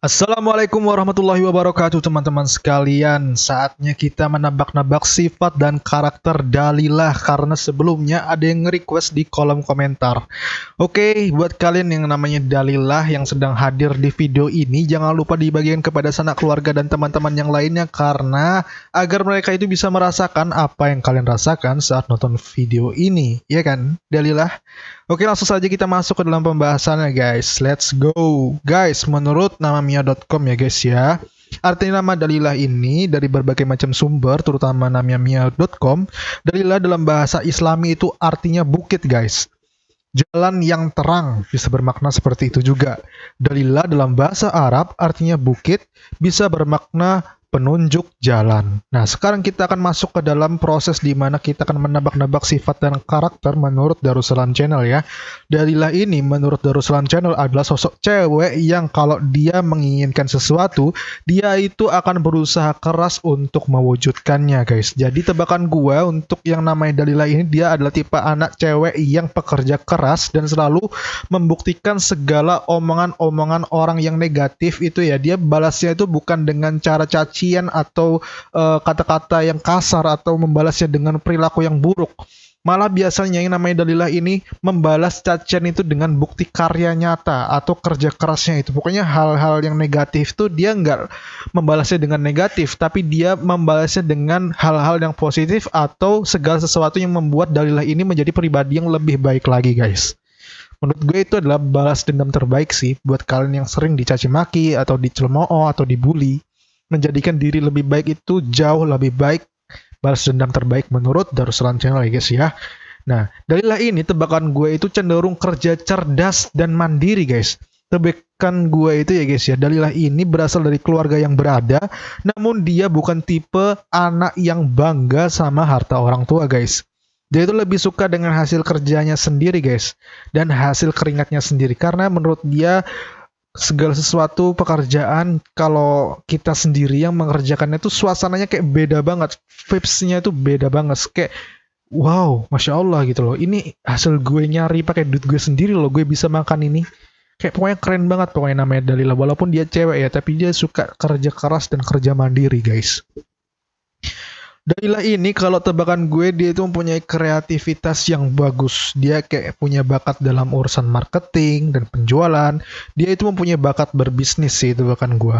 Assalamualaikum warahmatullahi wabarakatuh teman-teman sekalian. Saatnya kita menebak-nebak sifat dan karakter Dalilah karena sebelumnya ada yang nge-request di kolom komentar. Oke, buat kalian yang namanya Dalilah yang sedang hadir di video ini, jangan lupa dibagikan kepada sanak keluarga dan teman-teman yang lainnya karena agar mereka itu bisa merasakan apa yang kalian rasakan saat nonton video ini, ya kan Dalilah? Oke, langsung saja kita masuk ke dalam pembahasannya guys. Let's go. Guys, menurut namamia.com ya guys ya. Arti nama Dalilah ini dari berbagai macam sumber, terutama namamia.com. Dalilah dalam bahasa Islami itu artinya bukit guys. Jalan yang terang bisa bermakna seperti itu juga. Dalilah dalam bahasa Arab artinya bukit, bisa bermakna penunjuk jalan. Nah, sekarang kita akan masuk ke dalam proses di mana kita akan menebak-nebak sifat dan karakter menurut Darussalam Channel ya. Dalilah ini menurut Darussalam Channel adalah sosok cewek yang kalau dia menginginkan sesuatu, dia itu akan berusaha keras untuk mewujudkannya guys. Jadi tebakan gua untuk yang namanya Dalilah ini, dia adalah tipe anak cewek yang pekerja keras dan selalu membuktikan segala omongan-omongan orang yang negatif itu ya. Dia balasnya itu bukan dengan cara cacian atau kata-kata yang kasar atau membalasnya dengan perilaku yang buruk. Malah biasanya yang namanya Dalilah ini membalas cacian itu dengan bukti karya nyata atau kerja kerasnya itu. Pokoknya hal-hal yang negatif tuh dia nggak membalasnya dengan negatif, tapi dia membalasnya dengan hal-hal yang positif atau segala sesuatu yang membuat Dalilah ini menjadi pribadi yang lebih baik lagi guys. Menurut gue itu adalah balas dendam terbaik sih buat kalian yang sering dicaci maki atau dicemooh atau dibully. Menjadikan diri lebih baik itu jauh lebih baik. Balas dendam terbaik menurut Darussalam Channel ya guys ya. Nah, Dalilah ini tebakan gue itu cenderung kerja cerdas dan mandiri guys. Tebakan gue itu ya guys ya, Dalilah ini berasal dari keluarga yang berada, namun dia bukan tipe anak yang bangga sama harta orang tua guys. Dia itu lebih suka dengan hasil kerjanya sendiri guys, dan hasil keringatnya sendiri. Karena menurut dia segala sesuatu pekerjaan kalau kita sendiri yang mengerjakannya itu suasananya kayak beda banget, vibes-nya itu beda banget, kayak wow, masya Allah gitu loh, ini hasil gue nyari pakai duit gue sendiri loh, gue bisa makan ini, kayak pokoknya keren banget pokoknya namanya Dalilah. Walaupun dia cewek ya, tapi dia suka kerja keras dan kerja mandiri guys. Dalilah ini kalau tebakan gue, dia itu mempunyai kreativitas yang bagus. Dia kayak punya bakat dalam urusan marketing dan penjualan. Dia itu mempunyai bakat berbisnis sih tebakan gue.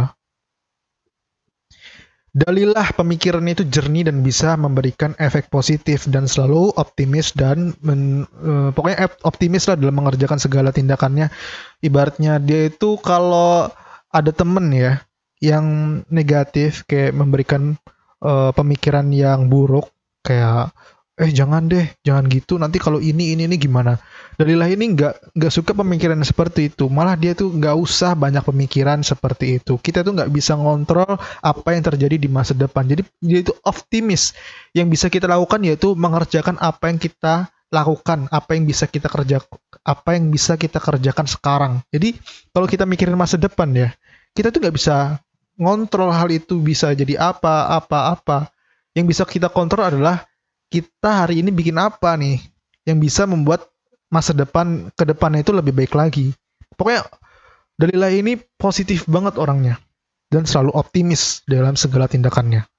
Dalilah pemikirannya itu jernih dan bisa memberikan efek positif dan selalu optimis dan pokoknya optimis lah dalam mengerjakan segala tindakannya. Ibaratnya dia itu kalau ada temen ya yang negatif kayak memberikan pemikiran yang buruk kayak jangan deh, jangan gitu, nanti kalau ini gimana. Dalilah ini nggak suka pemikiran seperti itu, malah dia tuh nggak usah banyak pemikiran seperti itu. Kita tuh nggak bisa ngontrol apa yang terjadi di masa depan, jadi dia itu optimis. Yang bisa kita lakukan yaitu mengerjakan apa yang kita lakukan, apa yang bisa kita kerjakan sekarang. Jadi kalau kita mikirin masa depan ya, kita tuh nggak bisa ngontrol hal itu bisa jadi apa. Yang bisa kita kontrol adalah kita hari ini bikin apa nih yang bisa membuat masa depan ke depannya itu lebih baik lagi. Pokoknya Dalilah ini positif banget orangnya dan selalu optimis dalam segala tindakannya.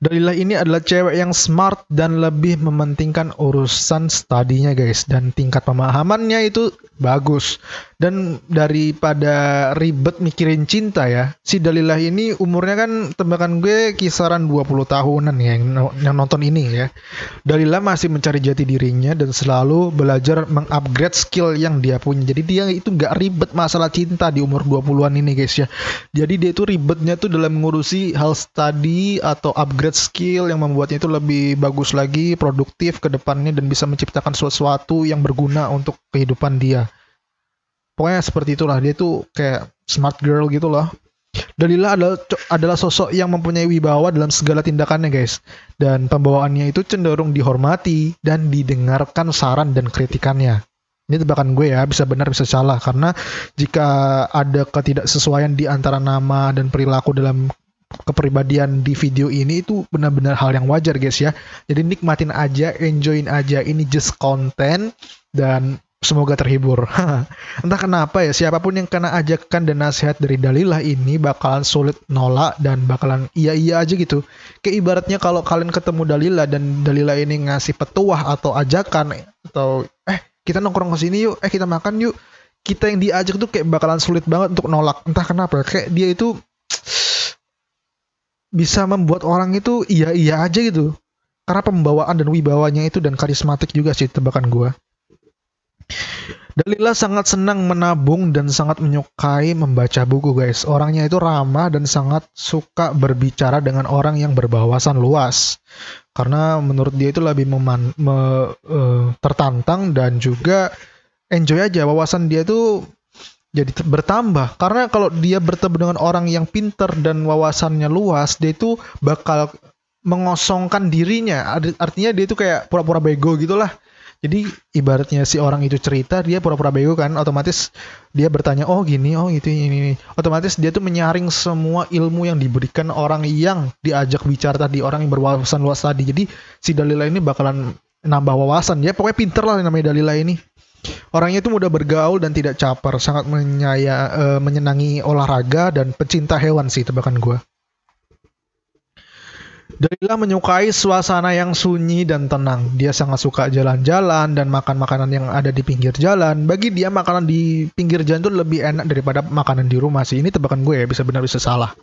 Dalilah ini adalah cewek yang smart dan lebih mementingkan urusan studinya guys, dan tingkat pemahamannya itu bagus. Dan daripada ribet mikirin cinta ya, si Dalilah ini umurnya kan tebakan gue kisaran 20 tahunan ya yang nonton ini ya. Dalilah masih mencari jati dirinya dan selalu belajar mengupgrade skill yang dia punya. Jadi dia itu nggak ribet masalah cinta di umur 20-an ini guys ya. Jadi dia itu ribetnya tuh dalam mengurusi hal study atau upgrade skill yang membuatnya itu lebih bagus lagi, produktif ke depannya dan bisa menciptakan sesuatu yang berguna untuk kehidupan dia. Pokoknya seperti itulah, dia tuh kayak smart girl gitu loh. Dalilah adalah sosok yang mempunyai wibawa dalam segala tindakannya guys. Dan pembawaannya itu cenderung dihormati dan didengarkan saran dan kritikannya. Ini tebakan gue ya, bisa benar bisa salah. Karena jika ada ketidaksesuaian di antara nama dan perilaku dalam kepribadian di video ini, itu benar-benar hal yang wajar guys ya. Jadi nikmatin aja, enjoyin aja, ini just konten dan Semoga terhibur. Entah kenapa ya, siapapun yang kena ajakan dan nasihat dari Dalilah ini bakalan sulit nolak dan bakalan iya-iya aja gitu. Kayak ibaratnya kalau kalian ketemu Dalilah dan Dalilah ini ngasih petuah atau ajakan atau kita nongkrong ke sini yuk, kita makan yuk. Kita yang diajak tuh kayak bakalan sulit banget untuk nolak. Entah kenapa, kayak dia itu bisa membuat orang itu iya-iya aja gitu. Karena pembawaan dan wibawanya itu dan karismatik juga sih tebakan gua. Dalilah sangat senang menabung dan sangat menyukai membaca buku guys. Orangnya itu ramah dan sangat suka berbicara dengan orang yang berwawasan luas. Karena menurut dia itu lebih tertantang dan juga enjoy aja. Wawasan dia itu jadi bertambah. Karena kalau dia bertemu dengan orang yang pinter dan wawasannya luas, dia itu bakal mengosongkan dirinya. Artinya dia itu kayak pura-pura bego gitulah. Jadi ibaratnya si orang itu cerita, dia pura-pura bego kan, otomatis dia bertanya, oh gini, oh itu ini. Otomatis dia tuh menyaring semua ilmu yang diberikan orang yang diajak bicara tadi, orang yang berwawasan luas tadi. Jadi si Dalilah ini bakalan nambah wawasan. Ya pokoknya pinter lah namanya Dalilah ini. Orangnya itu mudah bergaul dan tidak caper, sangat menyenangi olahraga dan pecinta hewan sih tebakan gue. Dalilah menyukai suasana yang sunyi dan tenang. Dia sangat suka jalan-jalan dan makan makanan yang ada di pinggir jalan. Bagi dia makanan di pinggir jalan itu lebih enak daripada makanan di rumah sih. Ini tebakan gue ya, bisa benar bisa salah.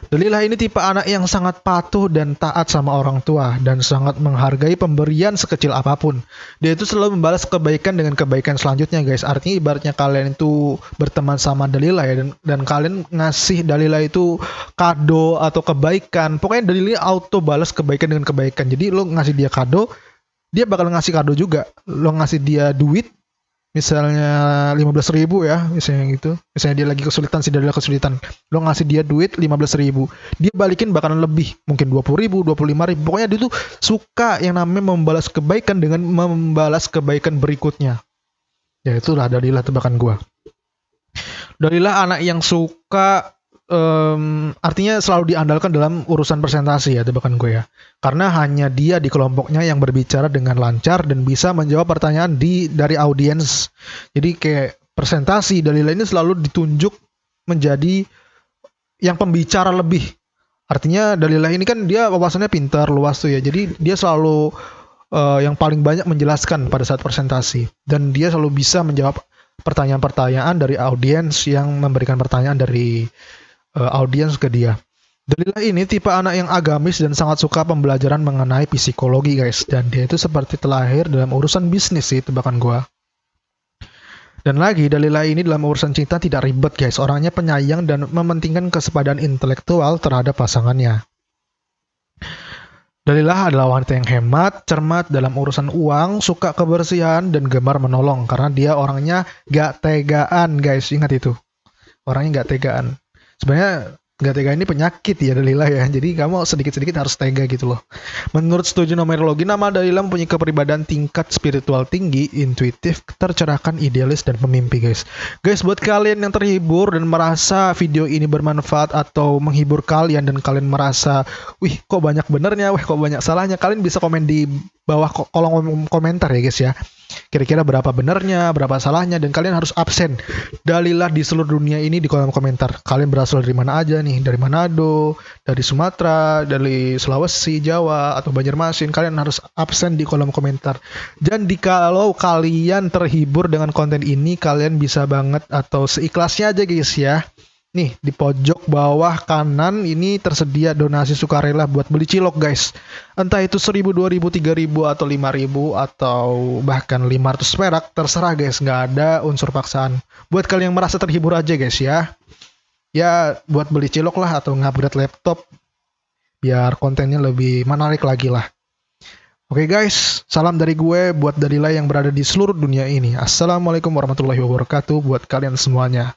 Dalilah ini tipe anak yang sangat patuh dan taat sama orang tua dan sangat menghargai pemberian sekecil apapun. Dia itu selalu membalas kebaikan dengan kebaikan selanjutnya guys. Artinya ibaratnya kalian itu berteman sama Dalilah ya dan kalian ngasih Dalilah itu kado atau kebaikan. Pokoknya Dalilah auto balas kebaikan dengan kebaikan. Jadi lo ngasih dia kado, dia bakal ngasih kado juga. Lo ngasih dia duit, misalnya 15.000 ya, misalnya gitu. Misalnya dia lagi kesulitan, si Dalilah kesulitan. Lo ngasih dia duit 15.000. Dia balikin bakalan lebih, mungkin 20.000, 25.000. Pokoknya dia tuh suka yang namanya membalas kebaikan dengan membalas kebaikan berikutnya. Ya itulah Dalilah tebakan gua. Dalilah anak yang suka artinya selalu diandalkan dalam urusan presentasi ya tebakan gue ya. Karena hanya dia di kelompoknya yang berbicara dengan lancar dan bisa menjawab pertanyaan dari audiens. Jadi kayak presentasi Dalilah ini selalu ditunjuk menjadi yang pembicara lebih. Artinya Dalilah ini kan dia wawasannya pintar, luas tuh ya. Jadi dia selalu yang paling banyak menjelaskan pada saat presentasi. Dan dia selalu bisa menjawab pertanyaan-pertanyaan dari audiens yang memberikan pertanyaan dari audiens ke dia. Dalilah ini tipe anak yang agamis dan sangat suka pembelajaran mengenai psikologi guys. Dan dia itu seperti terlahir dalam urusan bisnis sih tebakan gua. Dan lagi Dalilah ini dalam urusan cinta tidak ribet guys. Orangnya penyayang dan mementingkan kesepadan intelektual terhadap pasangannya. Dalilah adalah wanita yang hemat, cermat dalam urusan uang, suka kebersihan dan gemar menolong. Karena dia orangnya gak tegaan guys. Ingat itu. Orangnya gak tegaan. Sebenarnya gak tega ini penyakit ya Dalilah ya. Jadi kamu sedikit-sedikit harus tega gitu loh. Menurut studi numerologi, nama Dalilah mempunyai kepribadian tingkat spiritual tinggi, intuitif, tercerahkan, idealis, dan pemimpi guys. Guys, buat kalian yang terhibur dan merasa video ini bermanfaat atau menghibur kalian dan kalian merasa, wih kok banyak benernya, wih kok banyak salahnya, kalian bisa komen di bawah kolom komentar ya guys ya. Kira-kira berapa benernya, berapa salahnya, dan kalian harus absen Dalilah di seluruh dunia ini di kolom komentar. Kalian berasal dari mana aja nih, dari Manado, dari Sumatera, dari Sulawesi, Jawa, atau Banjarmasin, kalian harus absen di kolom komentar. Dan kalau kalian terhibur dengan konten ini, kalian bisa banget atau seikhlasnya aja guys ya. Nih, di pojok bawah kanan ini tersedia donasi sukarela buat beli cilok guys. Entah itu 1.000, 2.000, 3.000, atau 5.000, atau bahkan 500 perak. Terserah guys, nggak ada unsur paksaan. Buat kalian yang merasa terhibur aja guys ya. Ya, buat beli cilok lah atau ngupgrade laptop. Biar kontennya lebih menarik lagi lah. Oke guys, salam dari gue buat Dalilah yang berada di seluruh dunia ini. Assalamualaikum warahmatullahi wabarakatuh buat kalian semuanya.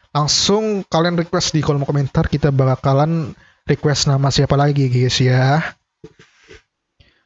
Langsung kalian request di kolom komentar, kita bakalan request nama siapa lagi guys ya.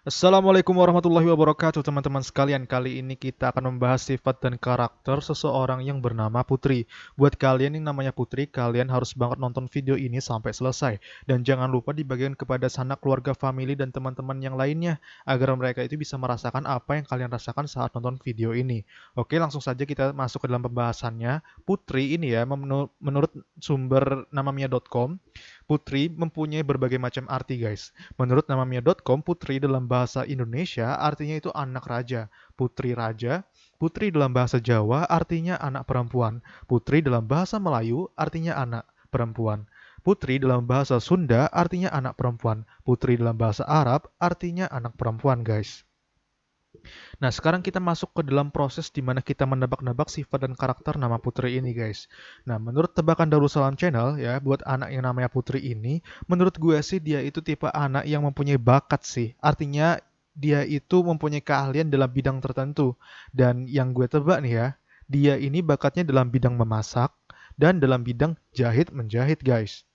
Assalamualaikum warahmatullahi wabarakatuh teman-teman sekalian. Kali ini kita akan membahas sifat dan karakter seseorang yang bernama Putri. Buat kalian yang namanya Putri, kalian harus banget nonton video ini sampai selesai. Dan jangan lupa dibagikan kepada sanak keluarga, family, dan teman-teman yang lainnya, agar mereka itu bisa merasakan apa yang kalian rasakan saat nonton video ini. Oke, langsung saja kita masuk ke dalam pembahasannya. Putri ini ya, menurut sumber namamia.com, Putri mempunyai berbagai macam arti guys. Menurut namamia.com, putri dalam bahasa Indonesia artinya itu anak raja, putri raja. Putri dalam bahasa Jawa artinya anak perempuan. Putri dalam bahasa Melayu artinya anak perempuan. Putri dalam bahasa Sunda artinya anak perempuan. Putri dalam bahasa Arab artinya anak perempuan guys. Nah, sekarang kita masuk ke dalam proses di mana kita menebak-nebak sifat dan karakter nama Putri ini, guys. Nah, menurut tebakan Darussalam Channel, ya, buat anak yang namanya Putri ini, menurut gue sih dia itu tipe anak yang mempunyai bakat sih. Artinya, dia itu mempunyai keahlian dalam bidang tertentu. Dan yang gue tebak nih ya, dia ini bakatnya dalam bidang memasak dan dalam bidang jahit-menjahit, guys.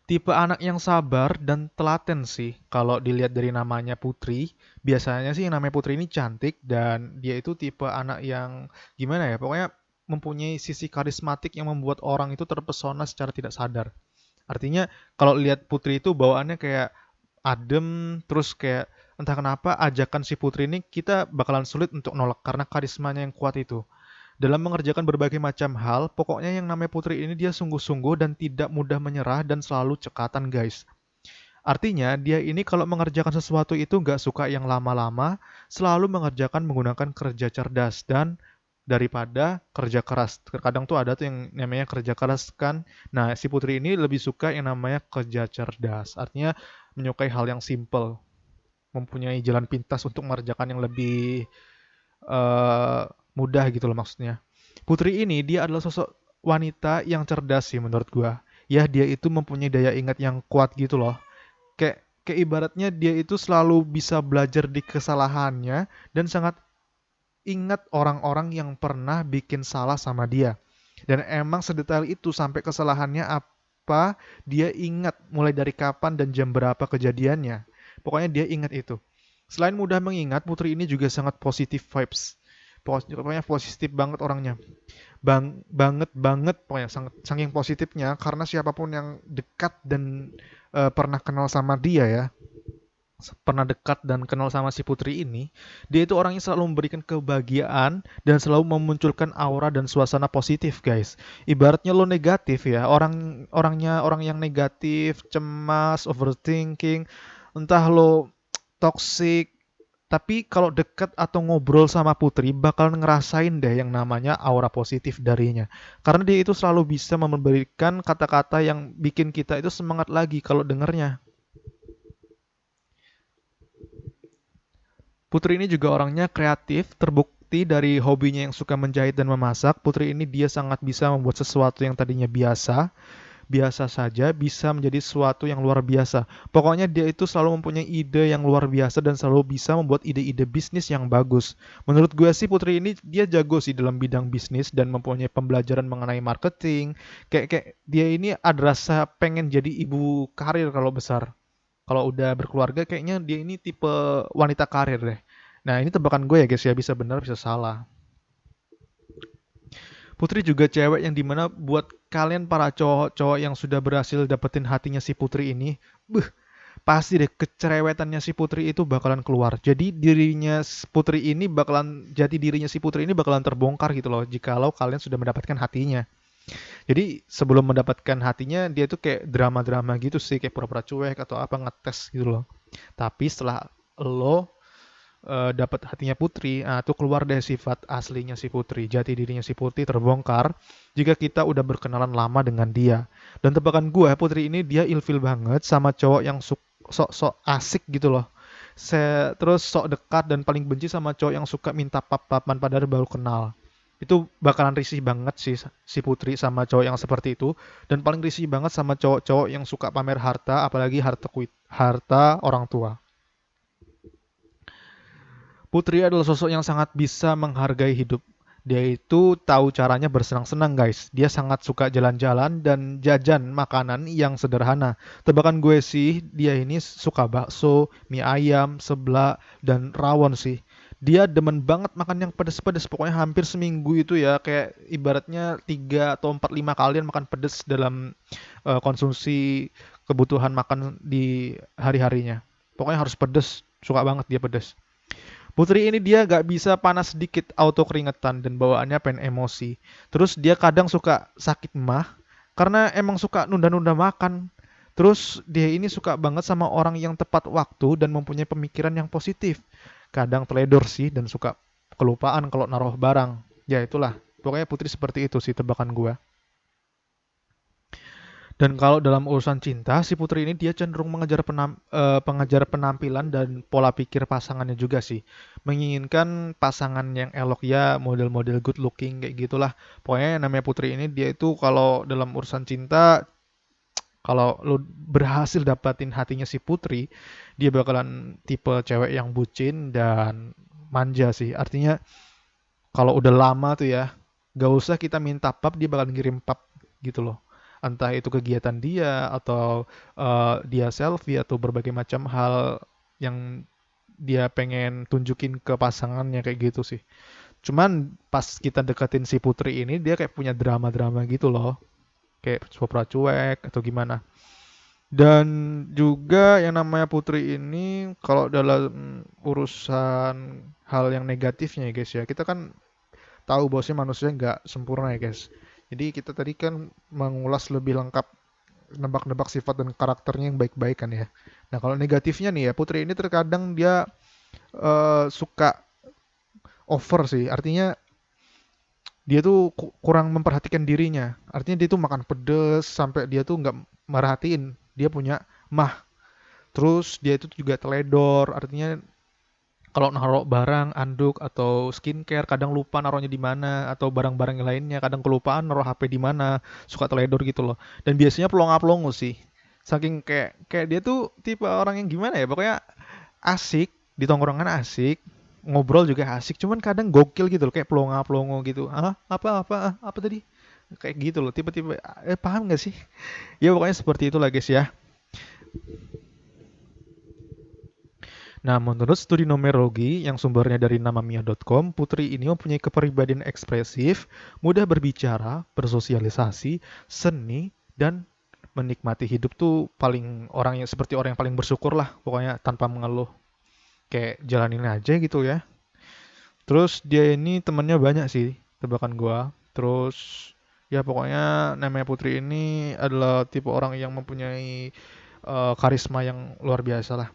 Tipe anak yang sabar dan telaten sih. Kalau dilihat dari namanya Putri, biasanya sih yang namanya Putri ini cantik dan dia itu tipe anak yang gimana ya? Pokoknya mempunyai sisi karismatik yang membuat orang itu terpesona secara tidak sadar. Artinya kalau lihat Putri itu bawaannya kayak adem, terus kayak entah kenapa ajakan si Putri ini kita bakalan sulit untuk nolak karena karismanya yang kuat itu. Dalam mengerjakan berbagai macam hal, pokoknya yang namanya Putri ini dia sungguh-sungguh dan tidak mudah menyerah dan selalu cekatan guys. Artinya dia ini kalau mengerjakan sesuatu itu nggak suka yang lama-lama, selalu mengerjakan menggunakan kerja cerdas dan daripada kerja keras. Terkadang tuh ada tuh yang namanya kerja keras kan. Nah, si Putri ini lebih suka yang namanya kerja cerdas. Artinya menyukai hal yang simple, mempunyai jalan pintas untuk mengerjakan yang lebih eh, mudah gitu loh maksudnya. Putri ini dia adalah sosok wanita yang cerdas sih menurut gua. Ya dia itu mempunyai daya ingat yang kuat gitu loh. Kayak ibaratnya dia itu selalu bisa belajar di kesalahannya dan sangat ingat orang-orang yang pernah bikin salah sama dia. Dan emang sedetail itu sampai kesalahannya apa dia ingat mulai dari kapan dan jam berapa kejadiannya. Pokoknya dia ingat itu. Selain mudah mengingat, Putri ini juga sangat positif vibes. Pokoknya positif banget orangnya. Banget banget pokoknya sangat saking positifnya karena siapapun yang dekat dan pernah kenal sama dia ya, pernah dekat dan kenal sama si Putri ini, dia itu orangnya selalu memberikan kebahagiaan dan selalu memunculkan aura dan suasana positif, guys. Ibaratnya lo negatif ya, orang yang negatif, cemas, overthinking, entah lo toxic, tapi kalau dekat atau ngobrol sama Putri bakalan ngerasain deh yang namanya aura positif darinya. Karena dia itu selalu bisa memberikan kata-kata yang bikin kita itu semangat lagi kalau dengernya. Putri ini juga orangnya kreatif, terbukti dari hobinya yang suka menjahit dan memasak. Putri ini dia sangat bisa membuat sesuatu yang tadinya biasa saja, bisa menjadi sesuatu yang luar biasa. Pokoknya dia itu selalu mempunyai ide yang luar biasa dan selalu bisa membuat ide-ide bisnis yang bagus. Menurut gue sih Putri ini dia jago sih dalam bidang bisnis dan mempunyai pembelajaran mengenai marketing. Kayak dia ini ada rasa pengen jadi ibu karir kalau besar. Kalau udah berkeluarga kayaknya dia ini tipe wanita karir deh. Nah ini tebakan gue ya guys ya, bisa benar bisa salah. Putri juga cewek yang dimana buat kalian para cowok-cowok yang sudah berhasil dapetin hatinya si Putri ini, pasti deh kecerewetannya si Putri itu bakalan keluar. Jadi dirinya si Putri ini bakalan terbongkar gitu loh jikalau kalian sudah mendapatkan hatinya. Jadi sebelum mendapatkan hatinya dia tuh kayak drama-drama gitu sih, kayak pura-pura cuek atau apa ngetes gitu loh. Tapi setelah lo dapat hatinya Putri, nah, tuh keluar deh sifat aslinya si Putri, jati dirinya si Putri terbongkar jika kita udah berkenalan lama dengan dia. Dan tebakan gue, Putri ini dia ilfil banget sama cowok yang sok-sok asik gitu loh. Terus sok dekat dan paling benci sama cowok yang suka minta pap-papan padahal baru kenal. Itu bakalan risih banget sih si Putri sama cowok yang seperti itu. Dan paling risih banget sama cowok-cowok yang suka pamer harta, apalagi harta orang tua. Putri adalah sosok yang sangat bisa menghargai hidup. Dia itu tahu caranya bersenang-senang guys. Dia sangat suka jalan-jalan dan jajan makanan yang sederhana. Tebakan gue sih, dia ini suka bakso, mie ayam, seblak, dan rawon sih. Dia demen banget makan yang pedes-pedes. Pokoknya hampir seminggu itu ya, kayak ibaratnya 3 atau 4 5 kalian makan pedes dalam konsumsi kebutuhan makan di hari-harinya. Pokoknya harus pedes, suka banget dia pedes. Putri ini dia gak bisa panas sedikit, auto keringetan dan bawaannya pengen emosi. Terus dia kadang suka sakit mah karena emang suka nunda-nunda makan. Terus dia ini suka banget sama orang yang tepat waktu dan mempunyai pemikiran yang positif. Kadang teledor sih dan suka kelupaan kalau naruh barang. Ya itulah, pokoknya Putri seperti itu sih tebakan gua. Dan kalau dalam urusan cinta, si Putri ini dia cenderung pengejar penampilan dan pola pikir pasangannya juga sih. Menginginkan pasangan yang elok ya, model-model good looking kayak gitulah. Pokoknya namanya Putri ini dia itu kalau dalam urusan cinta, kalau lu berhasil dapatin hatinya si Putri, dia bakalan tipe cewek yang bucin dan manja sih. Artinya kalau udah lama tuh ya, gak usah kita minta pap, dia bakal ngirim pap gitu loh. Entah itu kegiatan dia atau dia selfie atau berbagai macam hal yang dia pengen tunjukin ke pasangannya kayak gitu sih. Cuman pas kita deketin si Putri ini dia kayak punya drama-drama gitu loh. Kayak pura cuek atau gimana. Dan juga yang namanya Putri ini kalau dalam urusan hal yang negatifnya ya guys ya, kita kan tahu bahwasanya manusia nggak sempurna ya guys. Jadi kita tadi kan mengulas lebih lengkap nebak-nebak sifat dan karakternya yang baik-baik kan ya. Nah kalau negatifnya nih ya, Putri ini terkadang dia suka over sih. Artinya dia tuh kurang memperhatikan dirinya. Artinya dia tuh makan pedes sampai dia tuh nggak merhatiin. Dia punya mah. Terus dia itu juga teledor. Artinya kalau naruh barang, anduk atau skincare kadang lupa naruhnya di mana atau barang-barang yang lainnya kadang kelupaan naruh HP di mana, suka teledor gitu loh. Dan biasanya pelongo-pelongo sih. Saking kayak dia tuh tipe orang yang gimana ya? Pokoknya asik, di tongkrongan asik, ngobrol juga asik, cuman kadang gokil gitu loh, kayak pelongo-pelongo gitu. Ah, apa tadi? Kayak gitu loh, tipe-tipe paham nggak sih? Ya pokoknya seperti itulah guys ya. Nah, menurut studi numerologi yang sumbernya dari namamia.com, Putri ini mempunyai kepribadian ekspresif, mudah berbicara, bersosialisasi, seni, dan menikmati hidup tuh paling orang yang seperti orang yang paling bersyukur lah, pokoknya tanpa mengeluh. Kayak jalanin aja gitu ya. Terus dia ini temennya banyak sih, tebakan gua. Terus ya pokoknya namanya Putri ini adalah tipe orang yang mempunyai karisma yang luar biasa lah.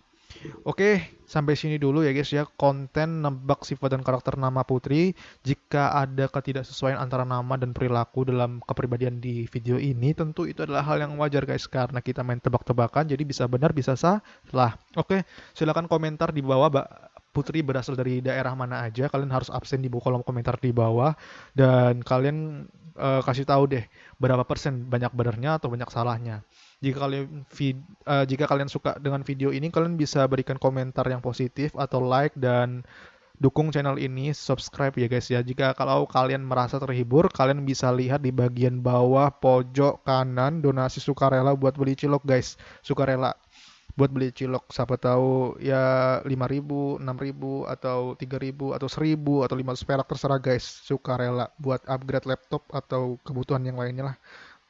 Oke, sampai sini dulu ya guys ya konten nebak sifat dan karakter nama Putri. Jika ada ketidaksesuaian antara nama dan perilaku dalam kepribadian di video ini, tentu itu adalah hal yang wajar guys karena kita main tebak-tebakan jadi bisa benar bisa salah. Oke, silakan komentar di bawah Putri berasal dari daerah mana aja. Kalian harus absen di kolom komentar di bawah dan kalian kasih tahu deh berapa persen banyak benernya atau banyak salahnya. Jika kalian suka dengan video ini, kalian bisa berikan komentar yang positif atau like dan dukung channel ini, subscribe ya guys ya. Kalau kalian merasa terhibur, kalian bisa lihat di bagian bawah pojok kanan donasi sukarela buat beli cilok guys. Sukarela buat beli cilok, siapa tahu ya 5.000, 6.000 atau 3.000 atau 1.000 atau 500 perak terserah guys. Sukarela buat upgrade laptop atau kebutuhan yang lainnya lah.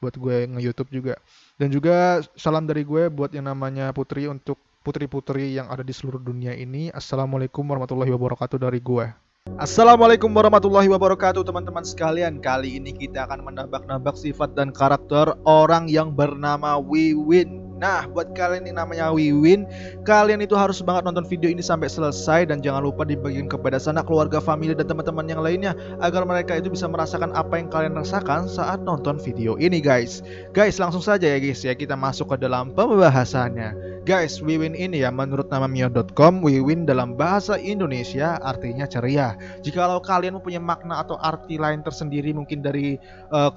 Buat gue nge-YouTube juga. Dan juga salam dari gue buat yang namanya Putri untuk putri-putri yang ada di seluruh dunia ini. Assalamualaikum warahmatullahi wabarakatuh dari gue. Assalamualaikum warahmatullahi wabarakatuh teman-teman sekalian. Kali ini kita akan menebak-nebak sifat dan karakter orang yang bernama Wiwin. Nah, buat kalian yang namanya Wiwin, kalian itu harus banget nonton video ini sampai selesai dan jangan lupa dibagikan kepada sanak keluarga, famili dan teman-teman yang lainnya agar mereka itu bisa merasakan apa yang kalian rasakan saat nonton video ini guys. Guys, langsung saja ya guys ya, kita masuk ke dalam pembahasannya. Guys, Wiwin ini ya menurut namamia.com, Wiwin dalam bahasa Indonesia artinya ceria. Jikalau kalian mempunyai makna atau arti lain tersendiri mungkin dari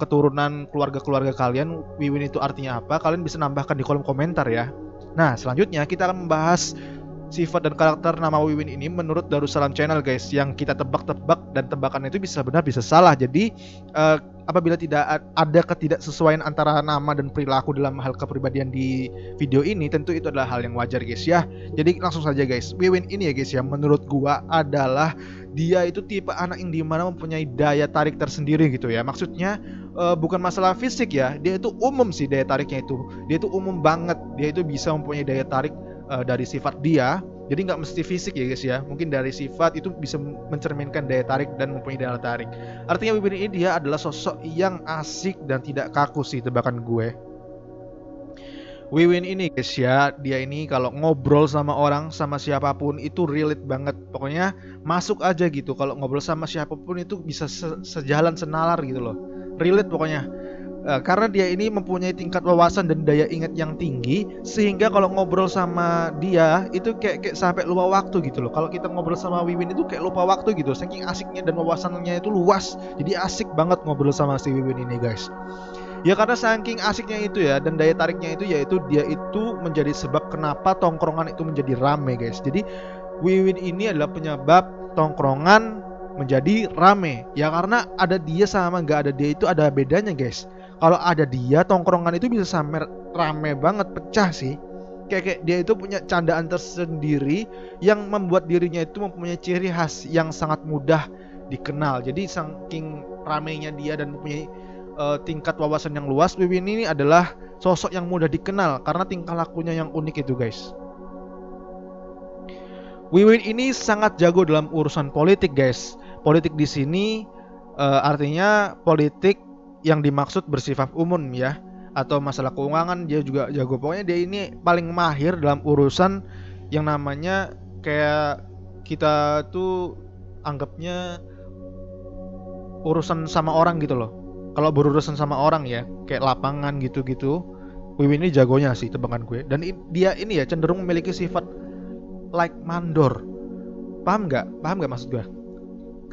keturunan keluarga-keluarga kalian, Wiwin itu artinya apa? Kalian bisa nambahkan di kolom komentar ya. Nah, selanjutnya kita akan membahas sifat dan karakter nama Wiwin ini menurut Darussalam Channel guys, yang kita tebak-tebak dan tebakan itu bisa benar bisa salah. Jadi apabila tidak ada ketidaksesuaian antara nama dan perilaku dalam hal kepribadian di video ini, tentu itu adalah hal yang wajar guys ya. Jadi langsung saja guys, Wiwin ini ya guys ya, menurut gua adalah dia itu tipe anak yang dimana mempunyai daya tarik tersendiri gitu ya. Maksudnya bukan masalah fisik ya, dia itu umum sih daya tariknya itu. Dia itu umum banget, dia itu bisa mempunyai daya tarik dari sifat dia. Jadi nggak mesti fisik ya guys ya, mungkin dari sifat itu bisa mencerminkan daya tarik dan mempunyai daya tarik. Artinya Wiwin ini dia adalah sosok yang asik dan tidak kaku sih tebakan gue. Wiwin ini guys ya, dia ini kalau ngobrol sama orang, sama siapapun itu relate banget. Pokoknya masuk aja gitu, kalau ngobrol sama siapapun itu bisa sejalan senalar gitu loh. Relate pokoknya. Karena dia ini mempunyai tingkat wawasan dan daya ingat yang tinggi, sehingga kalau ngobrol sama dia itu kayak sampai lupa waktu gitu loh. Kalau kita ngobrol sama Wiwin itu kayak lupa waktu gitu, saking asiknya dan wawasannya itu luas. Jadi asik banget ngobrol sama si Wiwin ini guys. Ya karena saking asiknya itu ya, dan daya tariknya itu, yaitu dia itu menjadi sebab kenapa tongkrongan itu menjadi rame guys. Jadi Wiwin ini adalah penyebab tongkrongan menjadi rame. Ya karena ada dia sama nggak ada dia itu ada bedanya guys. Kalau ada dia, tongkrongan itu bisa sampai rame banget, pecah sih. Kayak dia itu punya candaan tersendiri yang membuat dirinya itu mempunyai ciri khas yang sangat mudah dikenal. Jadi saking ramenya dia dan mempunyai tingkat wawasan yang luas, Wiwin ini adalah sosok yang mudah dikenal karena tingkah lakunya yang unik itu guys. Wiwin ini sangat jago dalam urusan politik guys. Politik di sini artinya politik yang dimaksud bersifat umum ya, atau masalah keuangan dia juga jago. Pokoknya dia ini paling mahir dalam urusan yang namanya kayak kita tuh anggapnya urusan sama orang gitu loh. Kalau berurusan sama orang ya, kayak lapangan gitu-gitu, Wiwin ini jagonya sih tebakan gue. Dan dia ini ya cenderung memiliki sifat like mandor. Paham nggak maksud gue?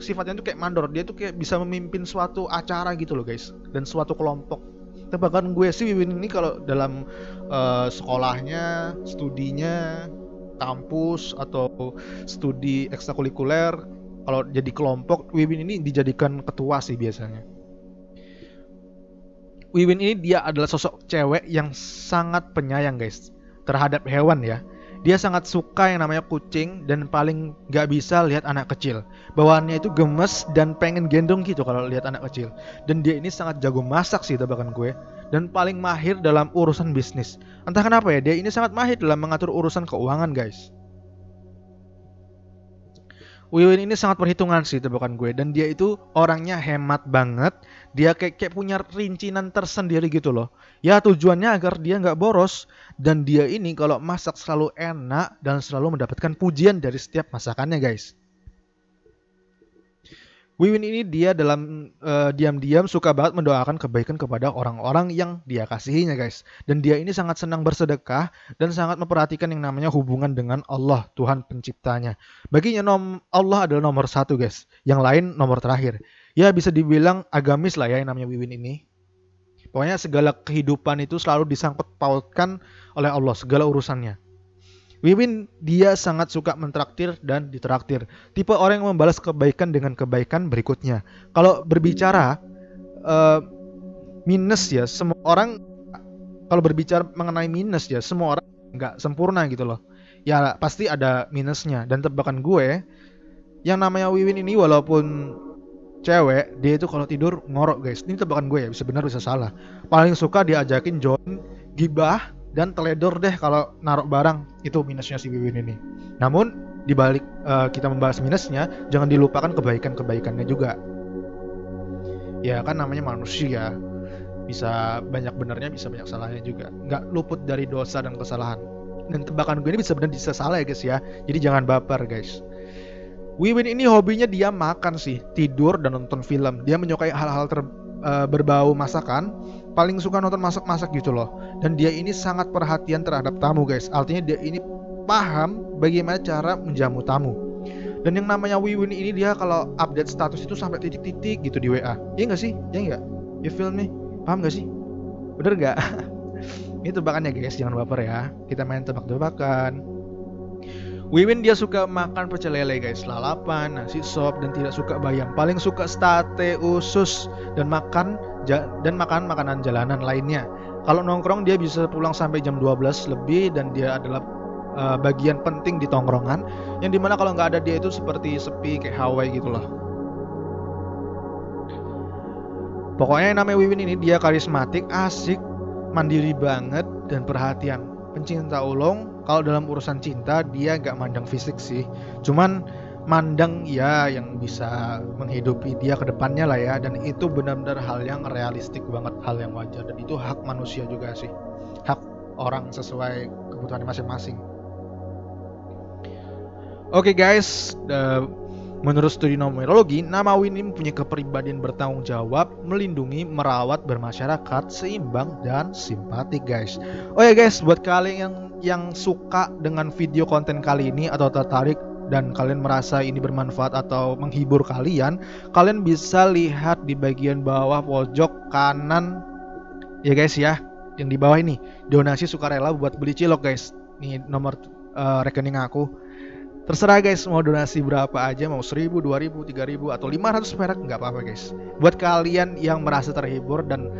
Sifatnya tuh kayak mandor, dia tuh kayak bisa memimpin suatu acara gitu loh guys, dan suatu kelompok. Tebakan gue sih Wiwin ini kalau dalam sekolahnya, studinya, kampus atau studi ekstrakurikuler, kalau jadi kelompok, Wiwin ini dijadikan ketua sih biasanya. Wiwin ini dia adalah sosok cewek yang sangat penyayang guys terhadap hewan ya. Dia sangat suka yang namanya kucing dan paling gak bisa lihat anak kecil. Bawaannya itu gemes dan pengen gendong gitu kalau lihat anak kecil. Dan dia ini sangat jago masak sih tebakan gue. Dan paling mahir dalam urusan bisnis. Entah kenapa ya, dia ini sangat mahir dalam mengatur urusan keuangan guys. Wiwin ini sangat perhitungan sih tebakan gue. Dan dia itu orangnya hemat banget. Dia kayak punya rincian tersendiri gitu loh. Ya tujuannya agar dia nggak boros. Dan dia ini kalau masak selalu enak dan selalu mendapatkan pujian dari setiap masakannya guys. Wiwin ini dia dalam diam-diam suka banget mendoakan kebaikan kepada orang-orang yang dia kasihinya guys. Dan dia ini sangat senang bersedekah dan sangat memperhatikan yang namanya hubungan dengan Allah, Tuhan penciptanya. Baginya Allah adalah nomor satu guys, yang lain nomor terakhir. Ya bisa dibilang agamis lah ya yang namanya Wiwin ini. Pokoknya segala kehidupan itu selalu disangkut pautkan oleh Allah, segala urusannya. Wiwin dia sangat suka mentraktir dan ditraktir. Tipe orang yang membalas kebaikan dengan kebaikan berikutnya. Kalau berbicara minus ya, semua orang kalau berbicara mengenai minus ya, semua orang nggak sempurna gitu loh. Ya pasti ada minusnya. Dan tebakan gue, yang namanya Wiwin ini walaupun cewek, dia itu kalau tidur ngorok guys. Ini tebakan gue ya, bisa benar bisa salah. Paling suka diajakin join, gibah, dan teledor deh kalau naruh barang. Itu minusnya si Wiwin ini. Namun dibalik kita membahas minusnya, jangan dilupakan kebaikannya juga. Ya kan namanya manusia, bisa banyak benernya, bisa banyak salahnya juga. Nggak luput dari dosa dan kesalahan. Dan tebakan gue ini bisa benar bisa salah ya guys ya. Jadi jangan baper guys. Wiwin ini hobinya dia makan sih, tidur dan nonton film. Dia menyukai hal-hal berbau masakan. Paling suka nonton masak-masak gitu loh. Dan dia ini sangat perhatian terhadap tamu guys. Artinya dia ini paham bagaimana cara menjamu tamu. Dan yang namanya Wiwin ini dia kalau update status itu sampai titik-titik gitu di WA. Iya gak sih? Iya gak? You feel me? Paham gak sih? Bener gak? Ini tebakannya guys, jangan baper ya. Kita main tebak-tebakan. Wiwin dia suka makan pecel lele guys, lalapan, nasi sop, dan tidak suka bayam. Paling suka sate usus dan makan makanan jalanan lainnya. Kalau nongkrong dia bisa pulang sampai jam 12 lebih dan dia adalah bagian penting di tongkrongan. Yang dimana kalau nggak ada dia itu seperti sepi kayak Hawaii gitu loh. Pokoknya yang namanya Wiwin ini dia karismatik, asik, mandiri banget, dan perhatian. Pencinta ulung, kalau dalam urusan cinta dia gak mandang fisik sih, cuman mandang ya yang bisa menghidupi dia ke depannya lah ya. Dan itu benar-benar hal yang realistik banget, hal yang wajar, dan itu hak manusia juga sih, hak orang sesuai kebutuhan masing-masing. Oke guys, menurut studi numerologi, nama Wiwin mempunyai kepribadian bertanggung jawab, melindungi, merawat, bermasyarakat, seimbang, dan simpatik guys. Oh ya guys, buat kalian yang suka dengan video konten kali ini atau tertarik dan kalian merasa ini bermanfaat atau menghibur kalian bisa lihat di bagian bawah pojok kanan ya guys ya, yang di bawah ini, donasi sukarela buat beli cilok guys. Nih nomor rekening aku. Terserah guys, mau donasi berapa aja, mau 1000, 2000, 3000, atau 500 perak, nggak apa-apa guys. Buat kalian yang merasa terhibur dan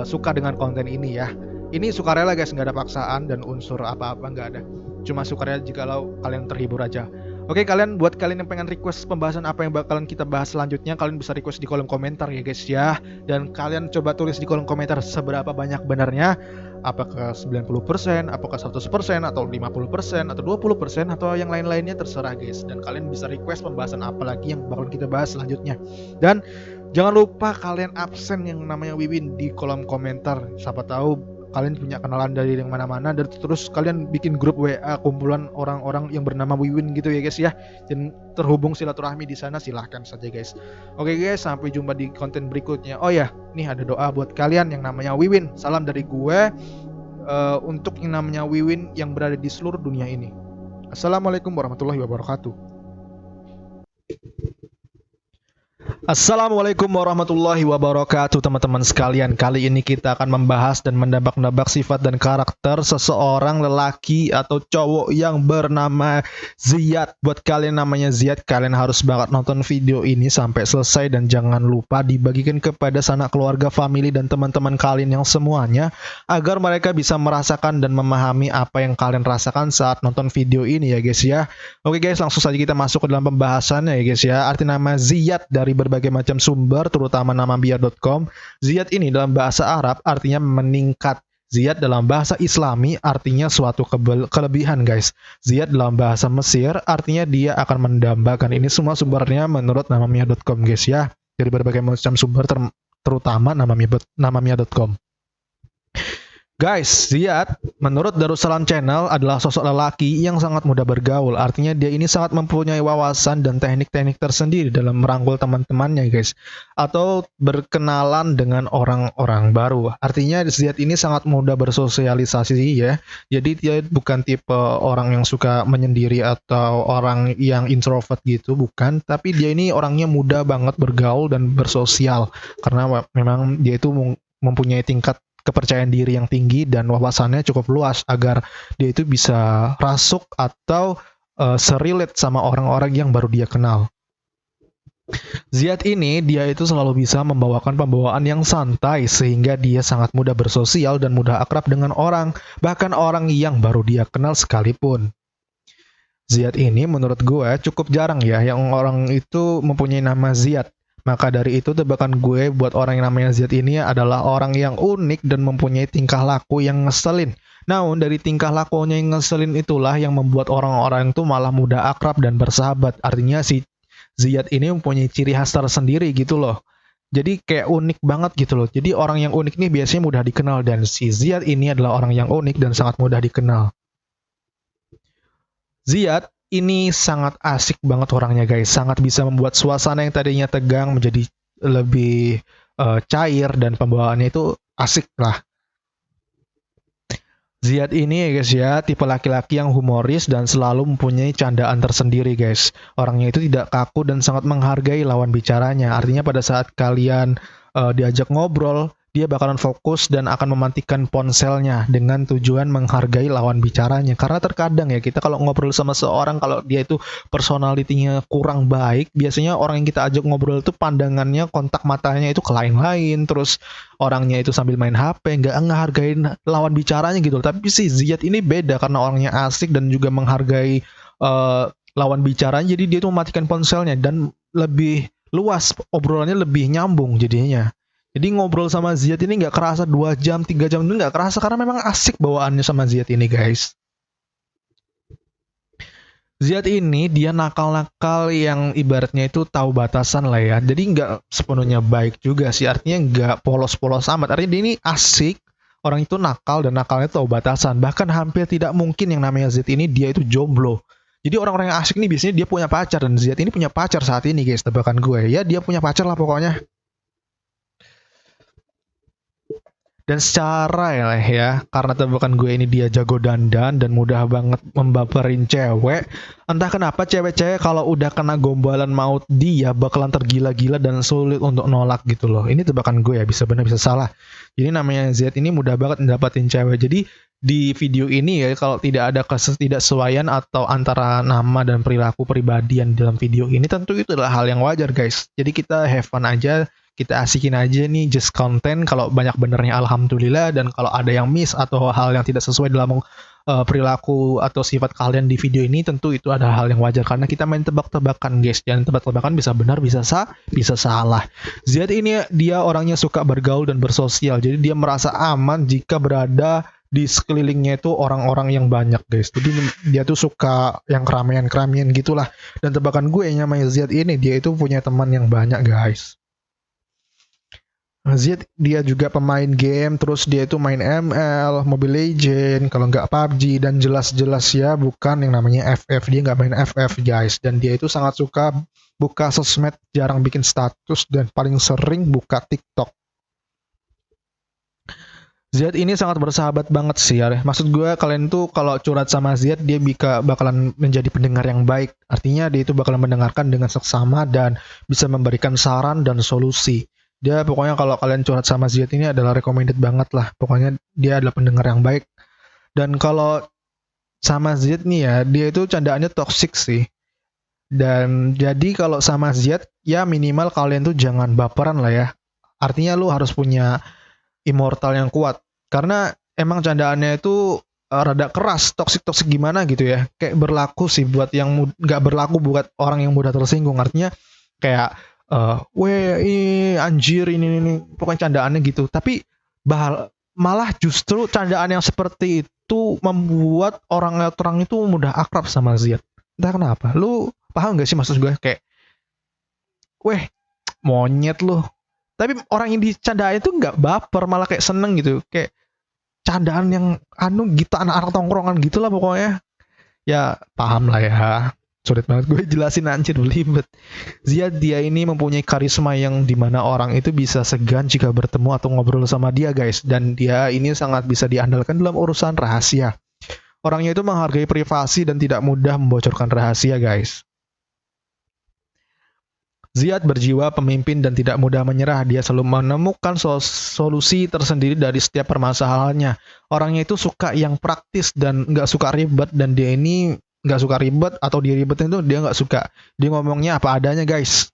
suka dengan konten ini ya. Ini sukarela guys, nggak ada paksaan dan unsur apa-apa, nggak ada. Cuma sukarela jikalau kalian terhibur aja. Oke, buat kalian yang pengen request pembahasan apa yang bakalan kita bahas selanjutnya, kalian bisa request di kolom komentar ya guys ya. Dan kalian coba tulis di kolom komentar seberapa banyak benarnya. Apakah 90%, apakah 100%, atau 50%, atau 20%, atau yang lain-lainnya, terserah guys. Dan kalian bisa request pembahasan apa lagi yang bakal kita bahas selanjutnya. Dan jangan lupa kalian absen yang namanya Wiwin di kolom komentar. Siapa tahu kalian punya kenalan dari yang mana-mana, dan terus kalian bikin grup WA kumpulan orang-orang yang bernama Wiwin gitu ya guys ya. Dan terhubung silaturahmi di sana, silahkan saja guys. Oke guys, sampai jumpa di konten berikutnya. Oh ya, nih ada doa buat kalian yang namanya Wiwin. Salam dari gue untuk yang namanya Wiwin yang berada di seluruh dunia ini. Assalamualaikum warahmatullahi wabarakatuh. Assalamualaikum warahmatullahi wabarakatuh teman-teman sekalian. Kali ini kita akan membahas dan mendebak-nebak sifat dan karakter seseorang lelaki atau cowok yang bernama Ziyad. Buat kalian namanya Ziyad, kalian harus banget nonton video ini sampai selesai. Dan jangan lupa dibagikan kepada sanak keluarga, family, dan teman-teman kalian yang semuanya, agar mereka bisa merasakan dan memahami apa yang kalian rasakan saat nonton video ini ya guys ya. Oke guys, langsung saja kita masuk ke dalam pembahasannya ya guys ya. Arti nama Ziyad dari berbagai macam sumber, terutama namabia.com. Ziyad ini dalam bahasa Arab artinya meningkat. Ziyad dalam bahasa Islami artinya suatu kelebihan guys. Ziyad dalam bahasa Mesir artinya dia akan mendambakan. Ini semua sumbernya menurut namabia.com guys ya. Dari berbagai macam sumber terutama namabia.com. Guys, Ziyad menurut Darussalam Channel adalah sosok lelaki yang sangat mudah bergaul. Artinya dia ini sangat mempunyai wawasan dan teknik-teknik tersendiri dalam merangkul teman-temannya guys, atau berkenalan dengan orang-orang baru. Artinya Ziyad ini sangat mudah bersosialisasi ya. Jadi dia bukan tipe orang yang suka menyendiri atau orang yang introvert gitu, bukan. Tapi dia ini orangnya mudah banget bergaul dan bersosial, karena memang dia itu mempunyai tingkat kepercayaan diri yang tinggi dan wawasannya cukup luas agar dia itu bisa rasuk atau serelate sama orang-orang yang baru dia kenal. Ziyad ini dia itu selalu bisa membawakan pembawaan yang santai sehingga dia sangat mudah bersosial dan mudah akrab dengan orang, bahkan orang yang baru dia kenal sekalipun. Ziyad ini menurut gue cukup jarang ya yang orang itu mempunyai nama Ziyad. Maka dari itu tebakan gue buat orang yang namanya Ziyad ini adalah orang yang unik dan mempunyai tingkah laku yang ngeselin. Namun dari tingkah lakunya yang ngeselin itulah yang membuat orang-orang itu malah mudah akrab dan bersahabat. Artinya si Ziyad ini mempunyai ciri khas tersendiri gitu loh. Jadi kayak unik banget gitu loh. Jadi orang yang unik nih biasanya mudah dikenal, dan si Ziyad ini adalah orang yang unik dan sangat mudah dikenal. Ziyad ini sangat asik banget orangnya guys, sangat bisa membuat suasana yang tadinya tegang menjadi lebih cair dan pembawaannya itu asik lah. Ziyad ini ya guys ya, tipe laki-laki yang humoris dan selalu mempunyai candaan tersendiri guys. Orangnya itu tidak kaku dan sangat menghargai lawan bicaranya. Artinya pada saat kalian diajak ngobrol, dia bakalan fokus dan akan mematikan ponselnya dengan tujuan menghargai lawan bicaranya. Karena terkadang ya kita kalau ngobrol sama seorang, kalau dia itu personalitinya kurang baik, biasanya orang yang kita ajak ngobrol itu pandangannya, kontak matanya itu ke lain-lain, terus orangnya itu sambil main HP, nggak ngehargain lawan bicaranya gitu. Tapi si Ziyad ini beda karena orangnya asik dan juga menghargai lawan bicaranya, jadi dia tuh mematikan ponselnya dan lebih luas, obrolannya lebih nyambung jadinya. Jadi ngobrol sama Ziyad ini nggak kerasa 2 jam, 3 jam itu nggak kerasa karena memang asik bawaannya sama Ziyad ini guys. Ziyad ini dia nakal-nakal yang ibaratnya itu tahu batasan lah ya. Jadi nggak sepenuhnya baik juga sih, artinya nggak polos-polos amat. Artinya dia ini asik, orang itu nakal dan nakalnya tahu batasan. Bahkan hampir tidak mungkin yang namanya Ziyad ini dia itu jomblo. Jadi orang-orang yang asik ini biasanya dia punya pacar, dan Ziyad ini punya pacar saat ini guys, tebakan gue. Ya dia punya pacar lah pokoknya. Dan secara ya, karena tebakan gue ini dia jago dandan dan mudah banget membaperin cewek. Entah kenapa cewek-cewek kalau udah kena gombalan maut dia bakalan tergila-gila dan sulit untuk nolak gitu loh. Ini tebakan gue ya, bisa benar bisa salah. Jadi namanya Z ini mudah banget dapatin cewek. Jadi di video ini ya, kalau tidak ada ketidaksesuaian atau antara nama dan perilaku pribadian dalam video ini, tentu itu adalah hal yang wajar guys. Jadi kita have fun aja, kita asikin aja nih, just content. Kalau banyak benernya alhamdulillah, dan kalau ada yang miss atau hal yang tidak sesuai dalam perilaku atau sifat kalian di video ini, tentu itu ada hal yang wajar karena kita main tebak-tebakan guys, dan tebak-tebakan bisa benar bisa bisa salah. Ziyad ini dia orangnya suka bergaul dan bersosial, jadi dia merasa aman jika berada di sekelilingnya itu orang-orang yang banyak guys. Jadi dia tuh suka yang keramaian-keramaian gitulah. Dan tebakan gue yang namanya Ziyad ini, dia itu punya teman yang banyak guys. Ziyad dia juga pemain game, terus dia itu main ML, Mobile Legend, kalau nggak PUBG, dan jelas-jelas ya bukan yang namanya FF, dia nggak main FF guys. Dan dia itu sangat suka buka sosmed, jarang bikin status, dan paling sering buka TikTok. Ziyad ini sangat bersahabat banget sih ya. Maksud gue kalian tuh kalau curhat sama Ziyad, dia bakalan menjadi pendengar yang baik. Artinya dia itu bakalan mendengarkan dengan seksama dan bisa memberikan saran dan solusi. Dia pokoknya kalau kalian curhat sama Ziyad ini adalah recommended banget lah. Pokoknya dia adalah pendengar yang baik. Dan kalau sama Ziyad nih ya, dia itu candaannya toxic sih. Dan jadi kalau sama Ziyad, ya minimal kalian tuh jangan baperan lah ya. Artinya lu harus punya immortal yang kuat. Karena emang candaannya itu rada keras, toxic gimana gitu ya. Kayak berlaku sih buat yang nggak berlaku buat orang yang mudah tersinggung. Artinya kayak anjir ini pokoknya candaannya gitu. Tapi malah justru candaan yang seperti itu membuat orang itu mudah akrab sama Ziyad. Entah kenapa. Lu paham gak sih maksud gue? Kayak monyet lu. Tapi orang yang dicandain itu nggak baper, malah kayak seneng gitu. Kayak candaan yang gitu, anak-anak tongkrongan gitulah pokoknya. Ya paham lah ya. Sulit banget gue jelasin, anjir belibet. Ziyad dia ini mempunyai karisma yang dimana orang itu bisa segan jika bertemu atau ngobrol sama dia guys. Dan dia ini sangat bisa diandalkan dalam urusan rahasia. Orangnya itu menghargai privasi dan tidak mudah membocorkan rahasia guys. Ziyad berjiwa pemimpin dan tidak mudah menyerah. Dia selalu menemukan solusi tersendiri dari setiap permasalahannya. Orangnya itu suka yang praktis dan nggak suka ribet, dan dia ini nggak suka ribet atau diribetin tuh dia nggak suka. Dia ngomongnya apa adanya guys.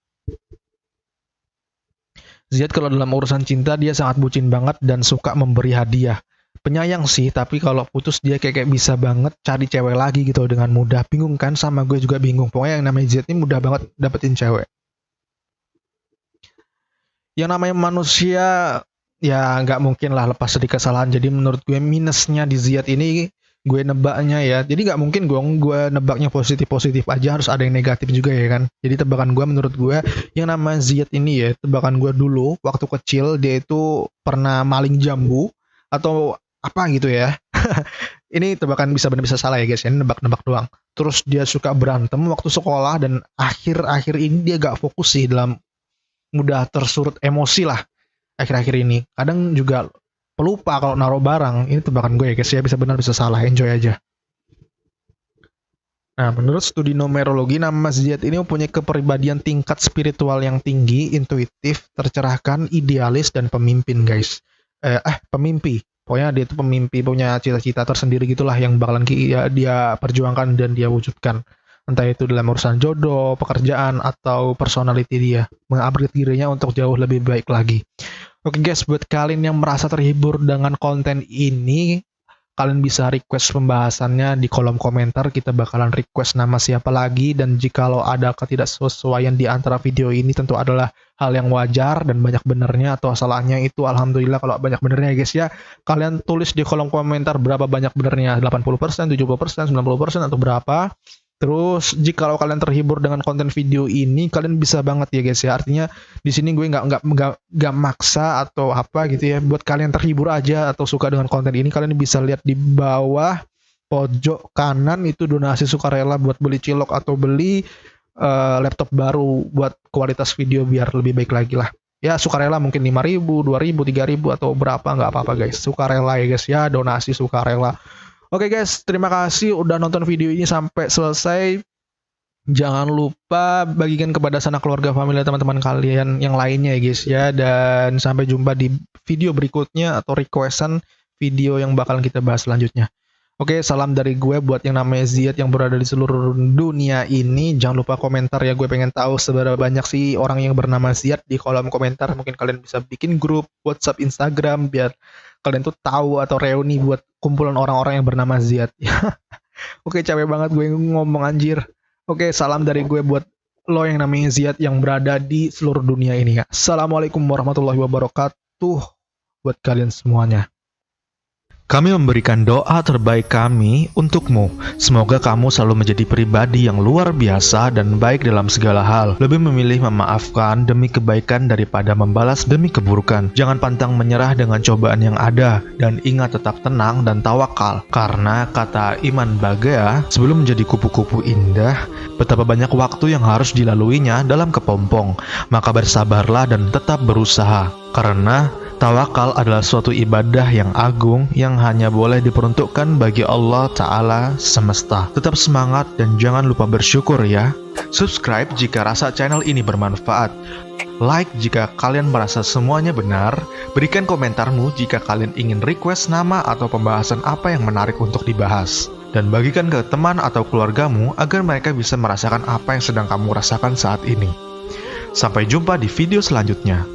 Ziyad kalau dalam urusan cinta dia sangat bucin banget dan suka memberi hadiah. Penyayang sih, tapi kalau putus dia kayak bisa banget cari cewek lagi gitu dengan mudah. Bingung kan? Sama gue juga bingung. Pokoknya yang namanya Ziyad ini mudah banget dapetin cewek. Yang namanya manusia ya nggak mungkin lah lepas dari kesalahan. Jadi menurut gue minusnya di Ziyad ini, gue nebaknya ya, jadi nggak mungkin gue nebaknya positif aja, harus ada yang negatif juga ya kan. Jadi tebakan gue, menurut gue yang namanya Ziyad ini ya, tebakan gue dulu waktu kecil dia itu pernah maling jambu atau apa gitu ya. Ini tebakan bisa benar bisa salah ya guys, ini nebak-nebak doang. Terus dia suka berantem waktu sekolah, dan akhir-akhir ini dia gak fokus sih, dalam mudah tersurut emosi lah akhir-akhir ini. Kadang juga pelupa kalau naruh barang. Ini tebakan gue ya guys ya, bisa benar bisa salah, enjoy aja. Nah, menurut studi numerologi, nama Ziyad ini mempunyai kepribadian tingkat spiritual yang tinggi, intuitif, tercerahkan, idealis, dan pemimpin, guys. Pemimpi. Pokoknya dia itu pemimpi, punya cita-cita tersendiri gitulah yang bakalan dia perjuangkan dan dia wujudkan. Entah itu dalam urusan jodoh, pekerjaan, atau personality dia. Mengupgrade dirinya untuk jauh lebih baik lagi. Oke guys, buat kalian yang merasa terhibur dengan konten ini, kalian bisa request pembahasannya di kolom komentar. Kita bakalan request nama siapa lagi, dan jikalau ada ketidaksesuaian di antara video ini tentu adalah hal yang wajar dan banyak benernya atau salahnya itu alhamdulillah kalau banyak benernya guys ya. Kalian tulis di kolom komentar berapa banyak benernya, 80%, 70%, 90% atau berapa. Terus jikalau kalian terhibur dengan konten video ini, kalian bisa banget ya guys ya. Artinya di sini gue nggak maksa atau apa gitu ya. Buat kalian terhibur aja atau suka dengan konten ini, kalian bisa lihat di bawah pojok kanan itu donasi sukarela buat beli cilok atau beli laptop baru buat kualitas video biar lebih baik lagi lah. Ya sukarela mungkin 5.000, 2.000, 3.000 atau berapa nggak apa-apa guys. Sukarela ya guys ya, donasi sukarela. Oke guys, terima kasih udah nonton video ini sampai selesai. Jangan lupa bagikan kepada sanak keluarga, family, teman-teman kalian yang lainnya ya guys ya. Dan sampai jumpa di video berikutnya atau requestan video yang bakalan kita bahas selanjutnya. Oke, salam dari gue buat yang namanya Ziyad yang berada di seluruh dunia ini. Jangan lupa komentar ya, gue pengen tahu seberapa banyak sih orang yang bernama Ziyad di kolom komentar. Mungkin kalian bisa bikin grup WhatsApp, Instagram biar kalian tuh tahu atau reuni buat kumpulan orang-orang yang bernama Ziyad. Oke, capek banget gue ngomong anjir. Oke, salam dari gue buat lo yang namanya Ziyad yang berada di seluruh dunia ini ya. Assalamualaikum warahmatullahi wabarakatuh buat kalian semuanya. Kami memberikan doa terbaik kami untukmu. Semoga kamu selalu menjadi pribadi yang luar biasa dan baik dalam segala hal. Lebih memilih memaafkan demi kebaikan daripada membalas demi keburukan. Jangan pantang menyerah dengan cobaan yang ada. Dan ingat tetap tenang dan tawakal. Karena kata Iman Bagea, sebelum menjadi kupu-kupu indah, betapa banyak waktu yang harus dilaluinya dalam kepompong. Maka bersabarlah dan tetap berusaha. Karena tawakal adalah suatu ibadah yang agung yang hanya boleh diperuntukkan bagi Allah Ta'ala semesta. Tetap semangat dan jangan lupa bersyukur ya. Subscribe jika rasa channel ini bermanfaat. Like jika kalian merasa semuanya benar. Berikan komentarmu jika kalian ingin request nama atau pembahasan apa yang menarik untuk dibahas. Dan bagikan ke teman atau keluargamu agar mereka bisa merasakan apa yang sedang kamu rasakan saat ini. Sampai jumpa di video selanjutnya.